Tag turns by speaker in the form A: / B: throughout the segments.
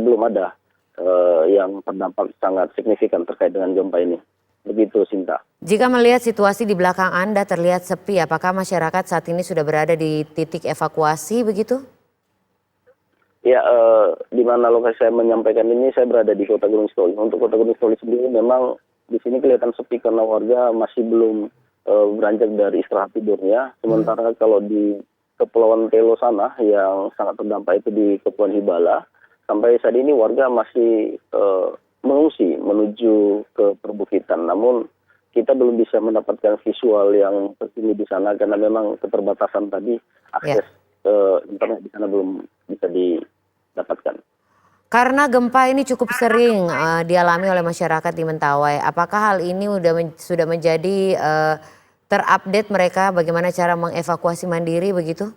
A: belum ada yang terdampak sangat signifikan terkait dengan gempa ini. Begitu, Sinta.
B: Jika melihat situasi di belakang Anda terlihat sepi, apakah masyarakat saat ini sudah berada di titik evakuasi begitu?
A: Ya, di mana lokasi saya menyampaikan ini, saya berada di Kota Gunung Sitoli. Untuk Kota Gunung Sitoli sendiri memang di sini kelihatan sepi karena warga masih belum beranjak dari istirahat tidurnya. Sementara kalau di Kepulauan Telo sana yang sangat terdampak itu di Kepulauan Hibala, sampai saat ini warga masih mengungsi menuju ke perbukitan. Namun kita belum bisa mendapatkan visual yang terkini di sana karena memang keterbatasan tadi akses internet di sana belum bisa didapatkan.
B: Karena gempa ini cukup sering dialami oleh masyarakat di Mentawai, apakah hal ini sudah menjadi terupdate mereka bagaimana cara mengevakuasi mandiri begitu?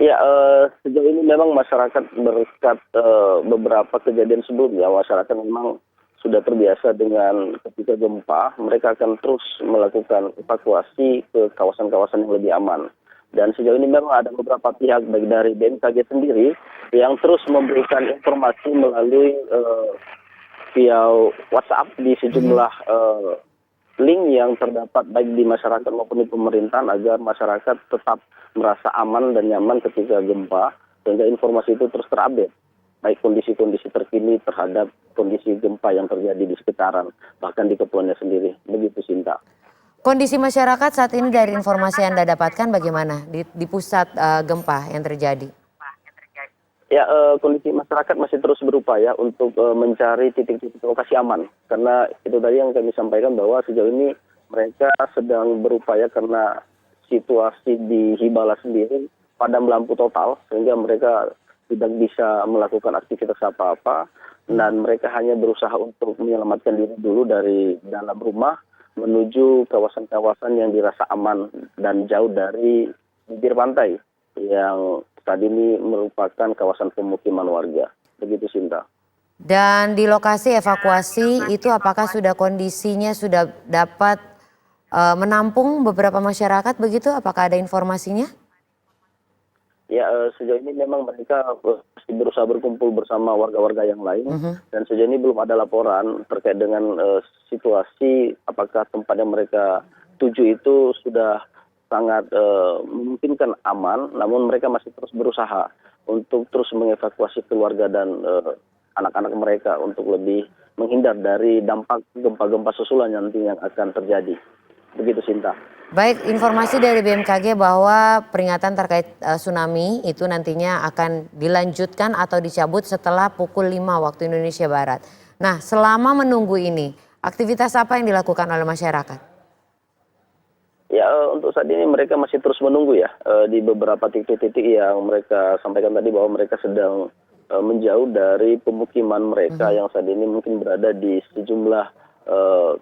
A: Ya, sejauh ini memang masyarakat berkat beberapa kejadian sebelumnya, masyarakat memang sudah terbiasa dengan ketika gempa, mereka akan terus melakukan evakuasi ke kawasan-kawasan yang lebih aman. Dan sejauh ini memang ada beberapa pihak, baik dari BMKG sendiri, yang terus memberikan informasi melalui via WhatsApp di sejumlah link yang terdapat baik di masyarakat maupun di pemerintahan agar masyarakat tetap merasa aman dan nyaman ketika gempa, sehingga informasi itu terus terupdate, baik kondisi-kondisi terkini terhadap kondisi gempa yang terjadi di sekitaran, bahkan di kepulauannya sendiri. Begitu, Sinta.
B: Kondisi masyarakat saat ini dari informasi yang Anda dapatkan bagaimana di pusat gempa yang terjadi?
A: Ya, kondisi masyarakat masih terus berupaya untuk mencari titik-titik lokasi aman. Karena itu tadi yang kami sampaikan bahwa sejauh ini mereka sedang berupaya karena situasi di Hibala sendiri padam lampu total, sehingga mereka tidak bisa melakukan aktivitas apa-apa. Dan mereka hanya berusaha untuk menyelamatkan diri dulu dari dalam rumah menuju kawasan-kawasan yang dirasa aman dan jauh dari bibir pantai yang saat ini merupakan kawasan pemukiman warga. Begitu, Sinta.
B: Dan di lokasi evakuasi itu apakah sudah kondisinya sudah dapat menampung beberapa masyarakat begitu? Apakah ada informasinya?
A: Ya, sejauh ini memang mereka masih berusaha berkumpul bersama warga-warga yang lain. Dan sejauh ini belum ada laporan terkait dengan situasi apakah tempat yang mereka tuju itu sudah sangat memungkinkan aman, namun mereka masih terus berusaha untuk terus mengevakuasi keluarga dan anak-anak mereka untuk lebih menghindar dari dampak gempa-gempa susulan nanti yang akan terjadi. Begitu, Sinta.
B: Baik, informasi dari BMKG bahwa peringatan terkait tsunami itu nantinya akan dilanjutkan atau dicabut setelah pukul 5 waktu Indonesia Barat. Nah, selama menunggu ini, aktivitas apa yang dilakukan oleh masyarakat?
A: Ya, untuk saat ini mereka masih terus menunggu ya, di beberapa titik-titik yang mereka sampaikan tadi bahwa mereka sedang menjauh dari pemukiman mereka yang saat ini mungkin berada di sejumlah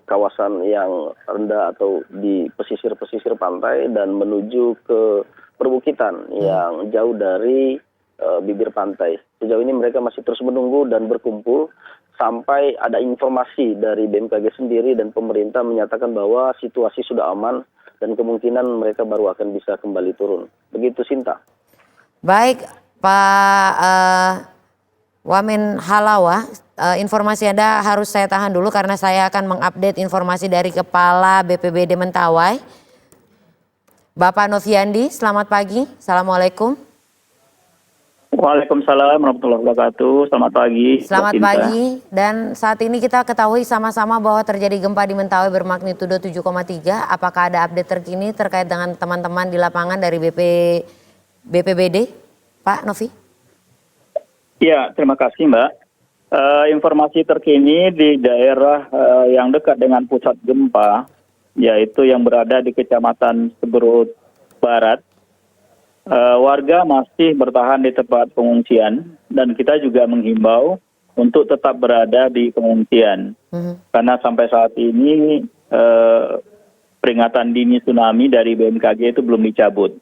A: kawasan yang rendah atau di pesisir-pesisir pantai dan menuju ke perbukitan yang jauh dari bibir pantai. Sejauh ini mereka masih terus menunggu dan berkumpul sampai ada informasi dari BMKG sendiri dan pemerintah menyatakan bahwa situasi sudah aman dan kemungkinan mereka baru akan bisa kembali turun. Begitu, Sinta.
B: Baik, Pak Wamen Halawa, informasi Anda harus saya tahan dulu karena saya akan mengupdate informasi dari Kepala BPBD Mentawai. Bapak Noviandi, selamat pagi. Assalamualaikum.
C: Waalaikumsalam warahmatullahi wabarakatuh. Selamat pagi.
B: Selamat pagi. Dan saat ini kita ketahui sama-sama bahwa terjadi gempa di Mentawai bermagnitudo 7,3. Apakah ada update terkini terkait dengan teman-teman di lapangan dari BPBD, Pak Novi?
C: Ya, terima kasih Mbak. Informasi terkini di daerah yang dekat dengan pusat gempa, yaitu yang berada di Kecamatan Seberut Barat, warga masih bertahan di tempat pengungsian dan kita juga menghimbau untuk tetap berada di pengungsian. Karena sampai saat ini peringatan dini tsunami dari BMKG itu belum dicabut.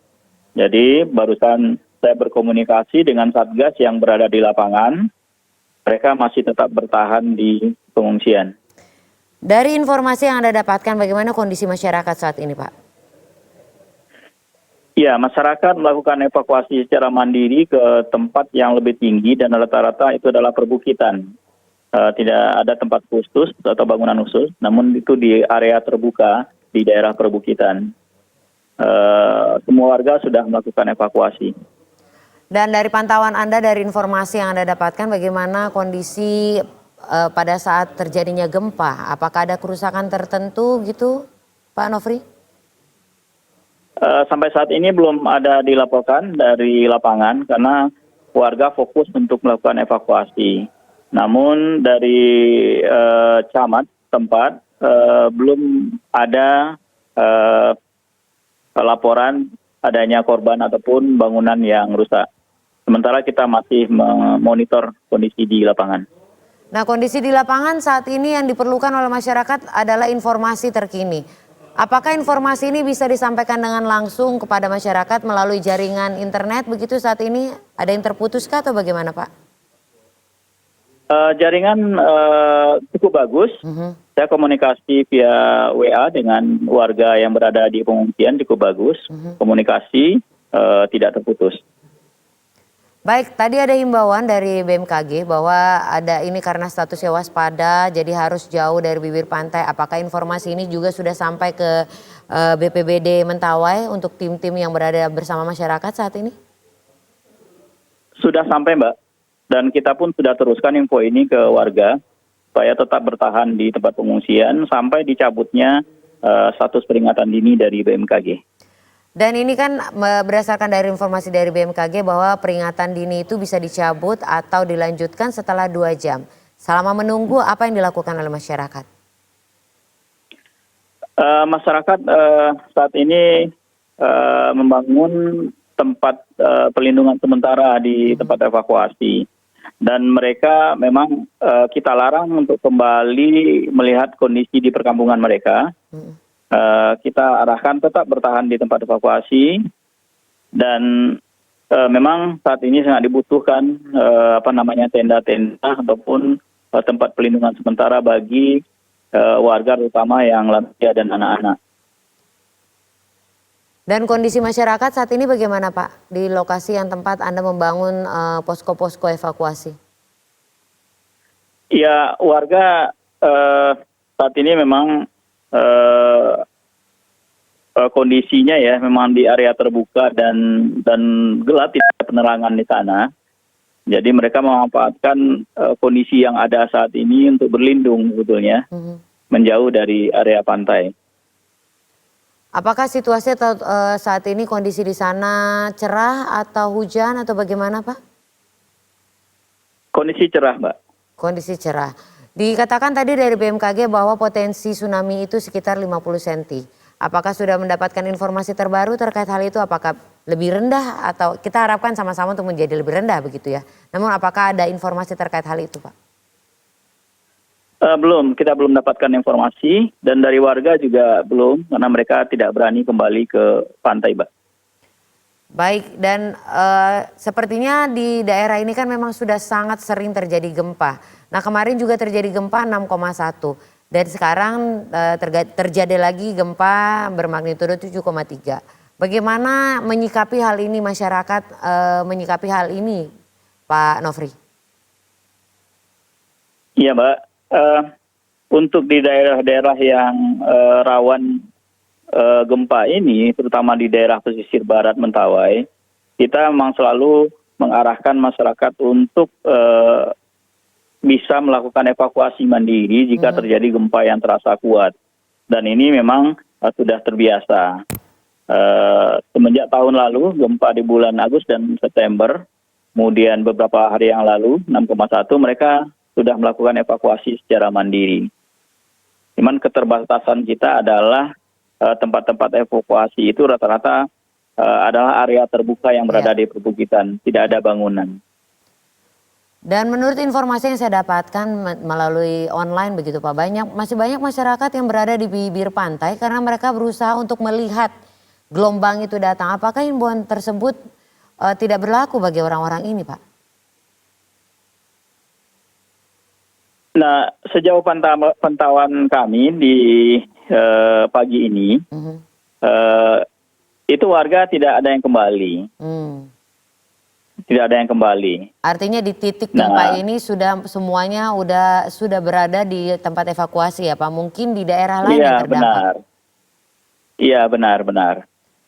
C: Jadi barusan saya berkomunikasi dengan Satgas yang berada di lapangan, mereka masih tetap bertahan di pengungsian.
B: Dari informasi yang Anda dapatkan, bagaimana kondisi masyarakat saat ini, Pak?
C: Ya, masyarakat melakukan evakuasi secara mandiri ke tempat yang lebih tinggi dan rata-rata itu adalah perbukitan. Tidak ada tempat khusus atau bangunan khusus, namun itu di area terbuka di daerah perbukitan. Semua warga sudah melakukan evakuasi.
B: Dan dari pantauan Anda, dari informasi yang Anda dapatkan, bagaimana kondisi pada saat terjadinya gempa? Apakah ada kerusakan tertentu gitu, Pak Nofri?
C: Sampai saat ini belum ada dilaporkan dari lapangan karena warga fokus untuk melakukan evakuasi. Namun dari camat tempat belum ada laporan adanya korban ataupun bangunan yang rusak. Sementara kita masih memonitor kondisi di lapangan.
B: Nah, kondisi di lapangan saat ini yang diperlukan oleh masyarakat adalah informasi terkini. Apakah informasi ini bisa disampaikan dengan langsung kepada masyarakat melalui jaringan internet begitu saat ini? Ada yang terputuskah atau bagaimana, Pak?
C: Jaringan cukup bagus. Saya komunikasi via WA dengan warga yang berada di pengungsian cukup bagus. Komunikasi tidak terputus.
B: Baik, tadi ada himbauan dari BMKG bahwa ada ini karena statusnya waspada, jadi harus jauh dari bibir pantai. Apakah informasi ini juga sudah sampai ke BPBD Mentawai untuk tim-tim yang berada bersama masyarakat saat ini?
C: Sudah sampai, Mbak. Dan kita pun sudah teruskan info ini ke warga supaya tetap bertahan di tempat pengungsian sampai dicabutnya status peringatan dini dari BMKG.
B: Dan ini kan berdasarkan dari informasi dari BMKG bahwa peringatan dini itu bisa dicabut atau dilanjutkan setelah 2 jam. Selama menunggu, apa yang dilakukan oleh masyarakat?
C: Masyarakat saat ini membangun tempat pelindungan sementara di tempat evakuasi. Dan mereka memang kita larang untuk kembali melihat kondisi di perkampungan mereka. Kita arahkan tetap bertahan di tempat evakuasi dan memang saat ini sangat dibutuhkan tenda-tenda ataupun tempat pelindungan sementara bagi warga terutama yang lansia dan anak-anak.
B: Dan kondisi masyarakat saat ini bagaimana, Pak, di lokasi yang tempat Anda membangun posko-posko evakuasi?
C: Ya, warga saat ini memang kondisinya ya memang di area terbuka dan gelap, tidak ada penerangan di sana. Jadi mereka memanfaatkan kondisi yang ada saat ini untuk berlindung sebetulnya, menjauh dari area pantai.
B: Apakah situasi saat ini kondisi di sana cerah atau hujan atau bagaimana, Pak?
C: Kondisi cerah, Mbak.
B: Kondisi cerah. Dikatakan tadi dari BMKG bahwa potensi tsunami itu sekitar 50 cm. Apakah sudah mendapatkan informasi terbaru terkait hal itu? Apakah lebih rendah atau kita harapkan sama-sama untuk menjadi lebih rendah begitu ya. Namun apakah ada informasi terkait hal itu, Pak?
C: Belum, kita belum mendapatkan informasi dan dari warga juga belum karena mereka tidak berani kembali ke pantai, Mbak.
B: Baik, dan sepertinya di daerah ini kan memang sudah sangat sering terjadi gempa. Nah, kemarin juga terjadi gempa 6,1 dan sekarang terjadi lagi gempa bermagnitudo 7,3. Bagaimana menyikapi hal ini masyarakat, menyikapi hal ini, Pak Nofri?
C: Iya, Mbak. Untuk di daerah-daerah yang rawan gempa ini, terutama di daerah pesisir barat Mentawai, kita memang selalu mengarahkan masyarakat untuk bisa melakukan evakuasi mandiri jika terjadi gempa yang terasa kuat. Dan ini memang sudah terbiasa. Semenjak tahun lalu, gempa di bulan Agustus dan September, kemudian beberapa hari yang lalu, 6,1, mereka sudah melakukan evakuasi secara mandiri. Cuman keterbatasan kita adalah tempat-tempat evakuasi itu rata-rata adalah area terbuka yang berada di perbukitan, tidak ada bangunan.
B: Dan menurut informasi yang saya dapatkan melalui online begitu Pak, masih banyak masyarakat yang berada di bibir pantai karena mereka berusaha untuk melihat gelombang itu datang. Apakah himbauan tersebut tidak berlaku bagi orang-orang ini, Pak?
C: Nah, sejauh pantauan kami di pagi ini, Itu warga tidak ada yang kembali.
B: Hmm.
C: Tidak ada yang kembali.
B: Artinya di titik
C: Nah.
B: gempa ini sudah semuanya sudah berada di tempat evakuasi ya Pak. Mungkin di daerah lain
C: Iya,
B: yang terdampak.
C: benar. Iya, benar.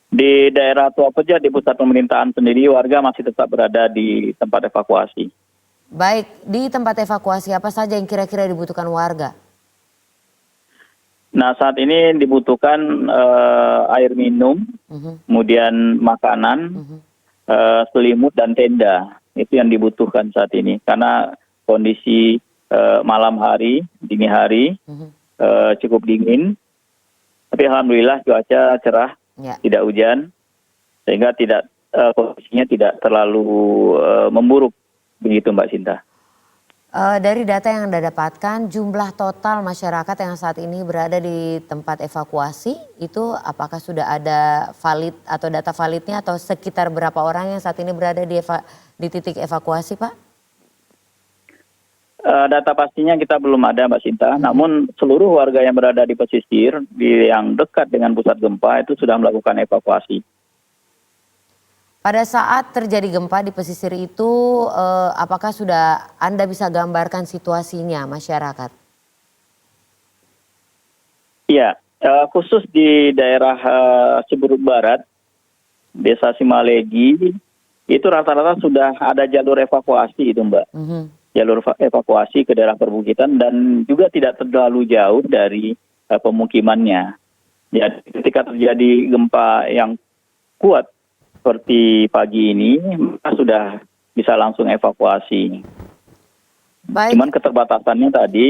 C: Di daerah Tua Pejat di pusat pemerintahan sendiri warga masih tetap berada di tempat evakuasi.
B: Baik, di tempat evakuasi apa saja yang kira-kira dibutuhkan warga?
C: Nah, saat ini dibutuhkan air minum, kemudian makanan, selimut dan tenda. Itu yang dibutuhkan saat ini. Karena kondisi malam hari, dini hari cukup dingin. Tapi alhamdulillah cuaca cerah,
B: Ya.
C: tidak hujan, sehingga kondisinya tidak terlalu memburuk. Begitu Mbak Sinta.
B: Dari data yang Anda dapatkan, jumlah total masyarakat yang saat ini berada di tempat evakuasi itu apakah sudah ada valid atau data validnya atau sekitar berapa orang yang saat ini berada di titik evakuasi, Pak?
C: Data pastinya kita belum ada Mbak Sinta, namun seluruh warga yang berada di pesisir yang dekat dengan pusat gempa itu sudah melakukan evakuasi.
B: Pada saat terjadi gempa di pesisir itu, apakah sudah Anda bisa gambarkan situasinya masyarakat?
C: Iya, khusus di daerah Ciberut Barat, Desa Simalegi, itu rata-rata sudah ada jalur evakuasi itu Mbak. Jalur evakuasi ke daerah perbukitan dan juga tidak terlalu jauh dari pemukimannya. Jadi ketika terjadi gempa yang kuat seperti pagi ini, maka sudah bisa langsung evakuasi.
B: Baik.
C: Cuman keterbatasannya tadi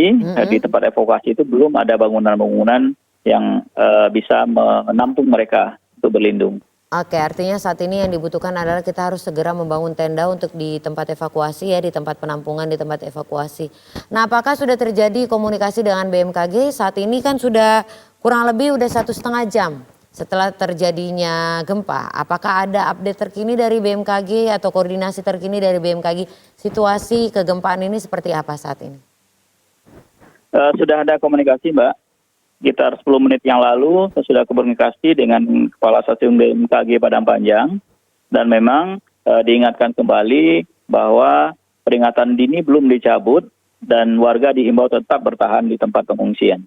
C: di tempat evakuasi itu belum ada bangunan-bangunan yang bisa menampung mereka untuk berlindung.
B: Oke, artinya saat ini yang dibutuhkan adalah kita harus segera membangun tenda untuk di tempat evakuasi ya, di tempat penampungan, di tempat evakuasi. Nah, apakah sudah terjadi komunikasi dengan BMKG? Saat ini kan sudah kurang lebih udah 1,5 jam setelah terjadinya gempa. Apakah ada update terkini dari BMKG atau koordinasi terkini dari BMKG? Situasi kegempaan ini seperti apa saat ini?
C: Sudah ada komunikasi Mbak. Sekitar 10 menit yang lalu saya sudah komunikasi dengan Kepala Stasiun BMKG Padang Panjang. Dan memang diingatkan kembali bahwa peringatan dini belum dicabut dan warga diimbau tetap bertahan di tempat pengungsian.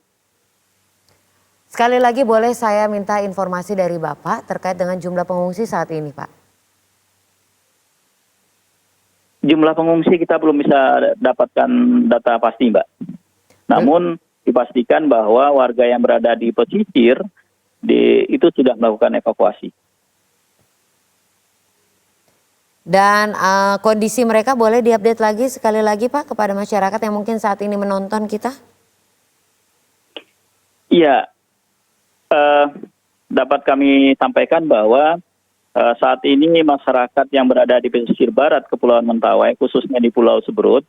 B: Sekali lagi boleh saya minta informasi dari Bapak terkait dengan jumlah pengungsi saat ini, Pak?
C: Jumlah pengungsi kita belum bisa dapatkan data pasti, Mbak. Namun dipastikan bahwa warga yang berada di pesisir itu sudah melakukan evakuasi.
B: Dan kondisi mereka boleh diupdate lagi sekali lagi Pak kepada masyarakat yang mungkin saat ini menonton kita?
C: Iya, dapat kami sampaikan bahwa saat ini masyarakat yang berada di pesisir barat Kepulauan Mentawai, khususnya di Pulau Seberut,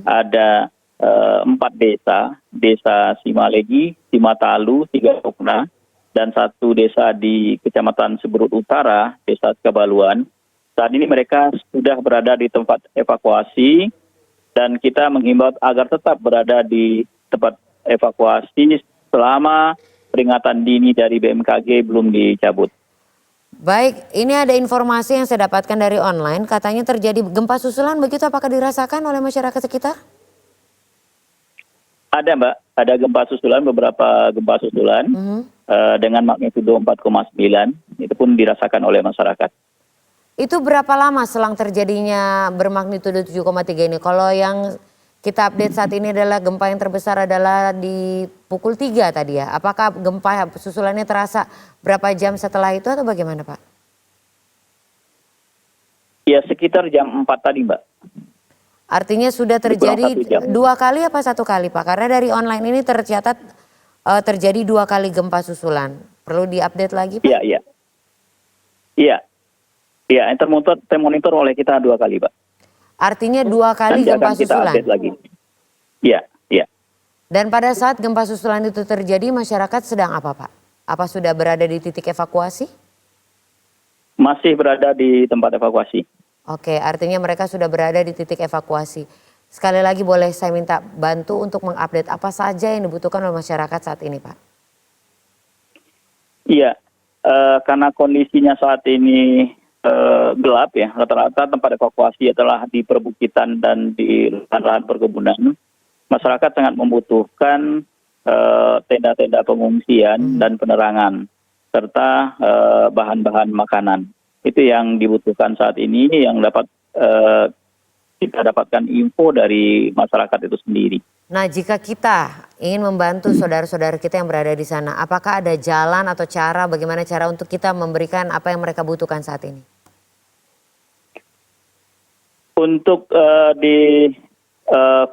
C: ada 4 desa, Desa Simalegi, Simatalu, Tigapokna, dan 1 desa di Kecamatan Seberut Utara, Desa Kabaluan. Saat ini mereka sudah berada di tempat evakuasi dan kita menghimbau agar tetap berada di tempat evakuasi selama peringatan dini dari BMKG belum dicabut.
B: Baik, ini ada informasi yang saya dapatkan dari online, katanya terjadi gempa susulan, begitu apakah dirasakan oleh masyarakat sekitar?
C: Ada Mbak, ada gempa susulan, beberapa gempa susulan dengan magnitudo 4,9, itu pun dirasakan oleh masyarakat.
B: Itu berapa lama selang terjadinya bermagnitudo 7,3 ini? Kalau yang kita update saat ini adalah gempa yang terbesar adalah di pukul 3 tadi ya. Apakah gempa susulannya terasa berapa jam setelah itu atau bagaimana Pak?
C: Ya sekitar jam 4 tadi Mbak.
B: Artinya sudah terjadi 2 kali apa 1 kali Pak? Karena dari online ini tercatat terjadi 2 kali gempa susulan. Perlu diupdate lagi Pak?
C: Iya. Iya, termonitor oleh kita 2 kali Pak.
B: Artinya 2 kali
C: nanti
B: gempa
C: akan kita
B: susulan?
C: update lagi. Iya.
B: Dan pada saat gempa susulan itu terjadi masyarakat sedang apa Pak? Apa sudah berada di titik evakuasi?
C: Masih berada di tempat evakuasi.
B: Oke, artinya mereka sudah berada di titik evakuasi. Sekali lagi boleh saya minta bantu untuk mengupdate apa saja yang dibutuhkan oleh masyarakat saat ini Pak?
C: Iya, karena kondisinya saat ini gelap ya, rata-rata tempat evakuasi adalah di perbukitan dan di lahan perkebunan. Masyarakat sangat membutuhkan tenda-tenda pengungsian dan penerangan serta bahan-bahan makanan. Itu yang dibutuhkan saat ini, yang dapat kita dapatkan info dari masyarakat itu sendiri.
B: Nah, jika kita ingin membantu saudara-saudara kita yang berada di sana, apakah ada jalan atau cara, bagaimana cara untuk kita memberikan apa yang mereka butuhkan saat ini?
C: Untuk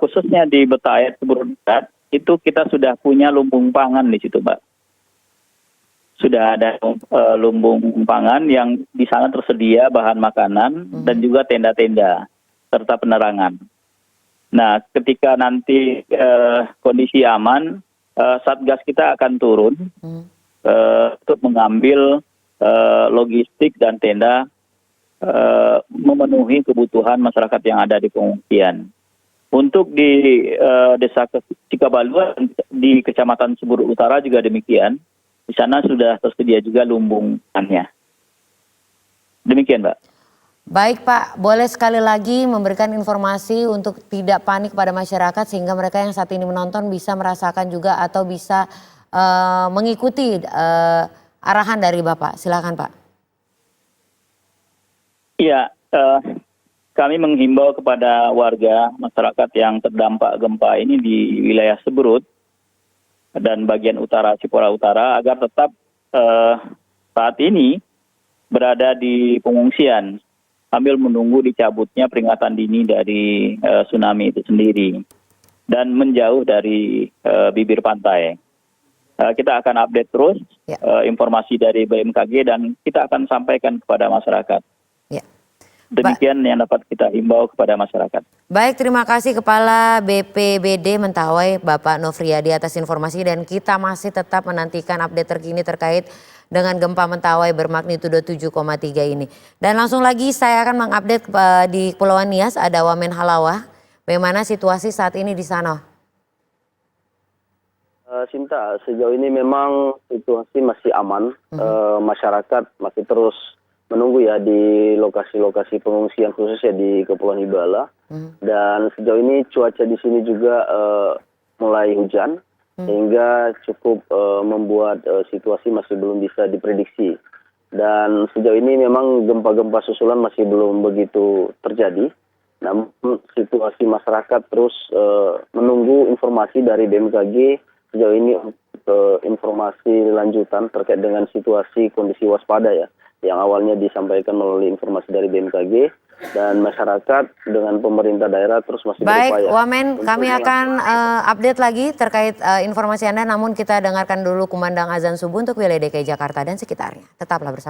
C: khususnya di Betayat Seberut itu kita sudah punya lumbung pangan di situ, Mbak. Sudah ada lumbung pangan yang di sana tersedia bahan makanan dan juga tenda-tenda serta penerangan. Nah, ketika nanti kondisi aman, Satgas kita akan turun untuk mengambil logistik dan tenda memenuhi kebutuhan masyarakat yang ada di pengungsian. Untuk di Desa Cikabalua di Kecamatan Seberut Utara juga demikian. Di sana sudah tersedia juga lumbungannya. Demikian, Mbak.
B: Baik Pak, boleh sekali lagi memberikan informasi untuk tidak panik pada masyarakat sehingga mereka yang saat ini menonton bisa merasakan juga atau bisa mengikuti arahan dari Bapak. Silakan Pak.
C: Iya, kami menghimbau kepada warga masyarakat yang terdampak gempa ini di wilayah Seberut dan bagian utara Cipora Utara agar tetap saat ini berada di pengungsian sambil menunggu dicabutnya peringatan dini dari tsunami itu sendiri dan menjauh dari bibir pantai. Kita akan update terus informasi dari BMKG dan kita akan sampaikan kepada masyarakat.
B: Ya.
C: Demikian yang dapat kita himbau kepada masyarakat.
B: Baik, terima kasih Kepala BPBD Mentawai Bapak Nofriyadi atas informasi dan kita masih tetap menantikan update terkini terkait dengan gempa Mentawai bermagnitudo 7,3 ini. Dan langsung lagi saya akan mengupdate di Kepulauan Nias ada Wamen Halawa. Bagaimana situasi saat ini di sana?
A: Sinta, sejauh ini memang situasi masih aman. Masyarakat masih terus menunggu ya di lokasi-lokasi pengungsian khususnya di Kepulauan Hibala. Dan sejauh ini cuaca di sini juga mulai hujan. Sehingga cukup membuat situasi masih belum bisa diprediksi. Dan sejauh ini memang gempa-gempa susulan masih belum begitu terjadi. Namun situasi masyarakat terus menunggu informasi dari BMKG sejauh ini informasi lanjutan terkait dengan situasi kondisi waspada ya. Yang awalnya disampaikan melalui informasi dari BMKG. Dan masyarakat dengan pemerintah daerah terus masih berupaya.
B: Baik, Wamen, kami akan update lagi terkait informasi Anda. Namun kita dengarkan dulu kumandang azan subuh untuk wilayah DKI Jakarta dan sekitarnya. Tetaplah bersama.